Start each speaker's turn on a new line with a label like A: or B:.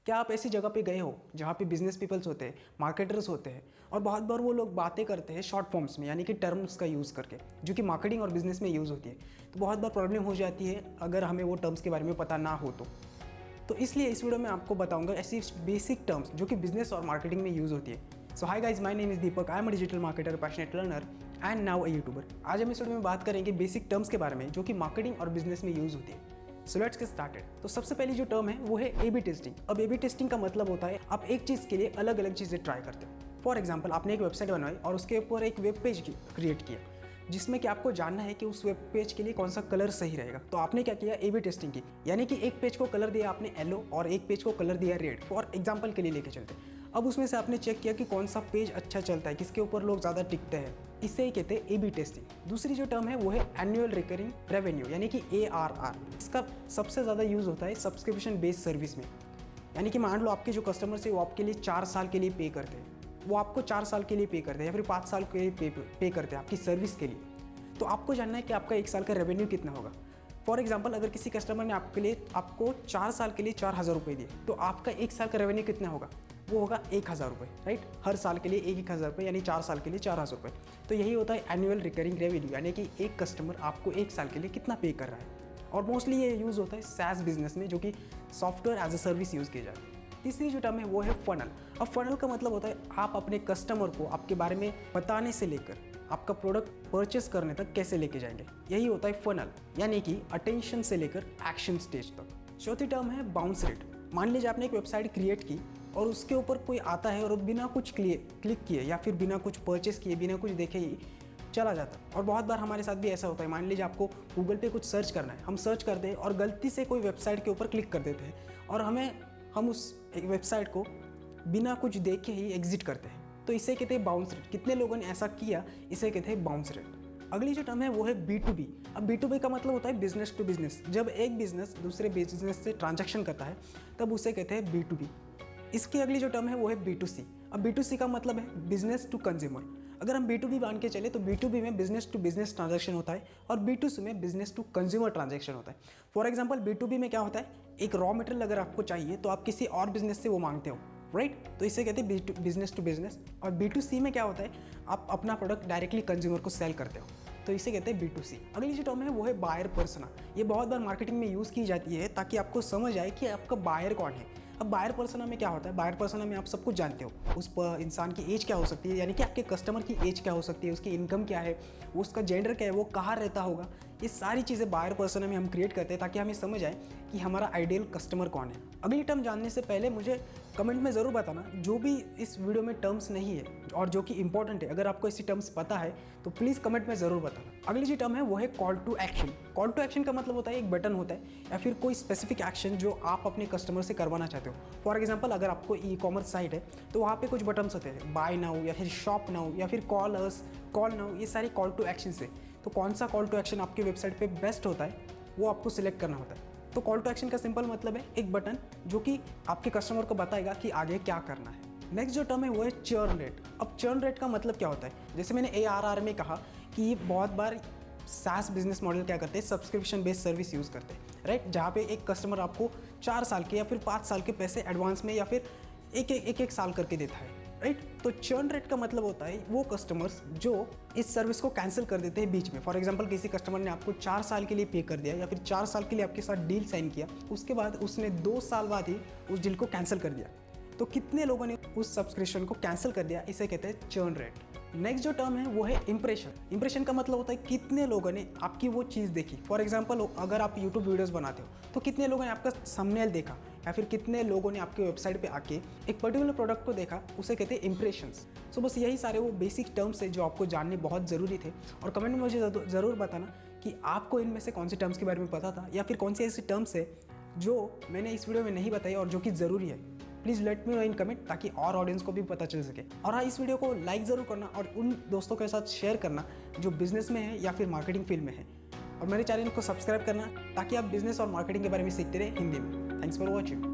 A: क्या आप ऐसी जगह पे गए हो जहाँ पे बिजनेस पीपल्स होते हैं, मार्केटर्स होते हैं और बहुत बार वो लोग बातें करते हैं शॉर्ट फॉर्म्स में, यानी कि टर्म्स का यूज़ करके, जो कि मार्केटिंग और बिजनेस में यूज़ होती है। तो बहुत बार प्रॉब्लम हो जाती है अगर हमें वो टर्म्स के बारे में पता ना हो तो इसलिए इस वीडियो में आपको बताऊंगा ऐसी बेसिक टर्म्स जो कि बिजनेस और मार्केटिंग में यूज़ होती है। So hi guys, my name is Deepak, I am a digital marketer, passionate learner and now a YouTuber. आज हम इस वीडियो में बात करेंगे बेसिक टर्म्स के बारे में जो कि मार्केटिंग और बिजनेस में यूज़ होती है। So let's get started. तो सबसे पहली जो टर्म है वो है ए बी टेस्टिंग। अब ए बी टेस्टिंग का मतलब होता है आप एक चीज़ के लिए अलग अलग चीज़ें ट्राई करते हो। फॉर एग्जाम्पल, आपने एक वेबसाइट बनाई और उसके ऊपर एक वेब पेज क्रिएट किया जिसमें कि आपको जानना है कि उस वेब पेज के लिए कौन सा कलर सही रहेगा। तो आपने क्या किया, ए बी टेस्टिंग की, यानी कि एक पेज को कलर दिया आपने येलो और एक पेज को कलर दिया रेड। फॉर एग्जाम्पल के लिए लेके चलते, अब उसमें से आपने चेक किया कि कौन सा पेज अच्छा चलता है, किसके ऊपर लोग ज़्यादा टिकते हैं। इसे ही कहते हैं ए बी टेस्टिंग। दूसरी जो टर्म है वो है एनुअल रिकरिंग रेवेन्यू, यानी कि ARR। इसका सबसे ज़्यादा यूज़ होता है सब्सक्रिप्शन बेस्ड सर्विस में। यानी कि मान लो आपके जो कस्टमर्स है वो आपके लिए 4 साल के लिए पे करते हैं, वो आपको 4 साल के लिए पे करते हैं या फिर 5 साल के लिए पे करते हैं आपकी सर्विस के लिए। तो आपको जानना है कि आपका 1 साल का रेवेन्यू कितना होगा। फॉर एग्जाम्पल, अगर किसी कस्टमर ने आपको 4 साल के लिए 4,000 रुपये दिए तो आपका 1 साल का रेवेन्यू कितना होगा, वो होगा 1,000 रुपये, राइट। हर साल के लिए 1,000 रुपये, यानी 4 साल के लिए 4,000 रुपये। तो यही होता है एनुअल रिकरिंग रेवेन्यू, यानी कि एक कस्टमर आपको 1 साल के लिए कितना पे कर रहा है। और मोस्टली ये यूज़ होता है SaaS बिजनेस में, जो कि software as a service use किया जाता है। तीसरी जो टर्म है वो है फनल। अब फनल का मतलब होता है आप अपने कस्टमर को आपके बारे में बताने से लेकर आपका प्रोडक्ट परचेस करने तक कैसे लेके जाएंगे, यही होता है फनल, यानी कि अटेंशन से लेकर एक्शन स्टेज तक। चौथी टर्म है बाउंस रेट। मान लीजिए आपने एक वेबसाइट क्रिएट की और उसके ऊपर कोई आता है और बिना कुछ क्लिक किए या फिर बिना कुछ परचेस किए, बिना कुछ देखे ही चला जाता है। और बहुत बार हमारे साथ भी ऐसा होता है। मान लीजिए आपको गूगल पे कुछ सर्च करना है, हम सर्च करते हैं और गलती से कोई वेबसाइट के ऊपर क्लिक कर देते हैं और हम उस वेबसाइट को बिना कुछ देखे ही एग्जिट करते हैं। तो इसे कहते हैं बाउंस रेट। कितने लोगों ने ऐसा किया, इसे कहते हैं बाउंस रेट। अगली जो टर्म है वो है B2B। अब B2B का मतलब होता है बिजनेस टू बिजनेस। जब एक बिजनेस दूसरे बिजनेस से ट्रांजैक्शन करता है तब उसे कहते हैं B2B। इसकी अगली जो टर्म है वो है B2C। अब B2C का मतलब है बिजनेस टू कंज्यूमर। अगर हम B2B मान के चले तो B2B में बिजनेस टू बिजनेस ट्रांजैक्शन होता है और B2C में बिजनेस टू कंज्यूमर ट्रांजैक्शन होता है। फॉर एग्जांपल, B2B में क्या होता है, एक रॉ मटेरियल अगर आपको चाहिए तो आप किसी और बिजनेस से वो मांगते हो, राइट। तो इसे कहते हैं बिजनेस टू बिजनेस। और B2C में क्या होता है, आप अपना प्रोडक्ट डायरेक्टली कंज्यूमर को सेल करते हो, तो इसे कहते हैं B2C। अगली जो टर्म है वो है बायर पर्सना। ये बहुत बार मार्केटिंग में यूज़ की जाती है ताकि आपको समझ आए कि आपका बायर कौन है। अब बायर पर्सना में क्या होता है, बायर पर्सना में आप सब कुछ जानते हो। उस पर इंसान की एज क्या हो सकती है, यानी कि आपके कस्टमर की एज क्या हो सकती है, उसकी इनकम क्या है, उसका जेंडर क्या है, वो कहाँ रहता होगा। ये सारी चीज़ें बायर पर्सना में हम क्रिएट करते हैं ताकि हमें समझ आए कि हमारा आइडियल कस्टमर कौन है। अगली टर्म जानने से पहले मुझे कमेंट में ज़रूर बताना जो भी इस वीडियो में टर्म्स नहीं है और जो कि इंपॉर्टेंट है। अगर आपको ऐसी टर्म्स पता है तो प्लीज़ कमेंट में ज़रूर बताना। अगली जो टर्म है वो है call to action. Call to action का मतलब होता है एक बटन होता है या फिर कोई स्पेसिफिक एक्शन जो आप अपने कस्टमर से करवाना चाहते हो। फॉर एग्जाम्पल, अगर आपको ई-कॉमर्स साइट है तो वहाँ पे कुछ बटन्स होते हैं, बाय नाउ या फिर शॉप नाउ या फिर कॉल अस, कॉल नाउ, ये सारी कॉल टू एक्शन है। तो कौन सा कॉल टू एक्शन आपकी वेबसाइट पे बेस्ट होता है वो आपको सिलेक्ट करना होता है। तो कॉल टू एक्शन का सिंपल मतलब है एक बटन जो कि आपके कस्टमर को बताएगा कि आगे क्या करना है। नेक्स्ट जो टर्म है वो है चर्न रेट। अब चर्न रेट का मतलब क्या होता है, जैसे मैंने ARR में कहा कि बहुत बार SaaS बिजनेस मॉडल क्या करते हैं, सब्सक्रिप्शन बेस्ड सर्विस यूज़ करते हैं, राइट। जहाँ पे एक कस्टमर आपको 4 साल के या फिर 5 साल के पैसे एडवांस में या फिर एक साल करके देता है, राइट। तो चर्न रेट का मतलब होता है वो कस्टमर्स जो इस सर्विस को कैंसिल कर देते हैं बीच में। फॉर एग्जांपल, किसी कस्टमर ने आपको 4 साल के लिए पे कर दिया या फिर 4 साल के लिए आपके साथ डील साइन किया, उसके बाद उसने 2 साल बाद ही उस डील को कैंसिल कर दिया। तो कितने लोगों ने उस सब्सक्रिप्शन को कैंसिल कर दिया, इसे कहते हैं चर्न रेट। नेक्स्ट जो टर्म है वो है इंप्रेशन। इंप्रेशन का मतलब होता है कितने लोगों ने आपकी वो चीज़ देखी। फॉर एग्जांपल, अगर आप यूट्यूब वीडियोस बनाते हो तो कितने लोगों ने आपका थंबनेल देखा या फिर कितने लोगों ने आपके वेबसाइट पे आके एक पर्टिकुलर प्रोडक्ट को देखा, उसे कहते हैं इंप्रेशंस। सो बस यही सारे वो बेसिक टर्म्स है जो आपको जानने बहुत ज़रूरी थे। और कमेंट में मुझे ज़रूर बताना कि आपको इनमें से कौन सी टर्म्स के बारे में पता था या फिर कौन सी ऐसी टर्म्स है जो मैंने इस वीडियो में नहीं बताई और जो कि ज़रूरी है। Please let me know in comment ताकि और ऑडियंस को भी पता चल सके। और हाँ, इस वीडियो को लाइक ज़रूर करना और उन दोस्तों के साथ शेयर करना जो बिजनेस में है या फिर मार्केटिंग फील्ड में है। और मेरे चैनल को सब्सक्राइब करना ताकि आप बिजनेस और मार्केटिंग के बारे में सीखते रहे हिंदी में। Thanks for watching.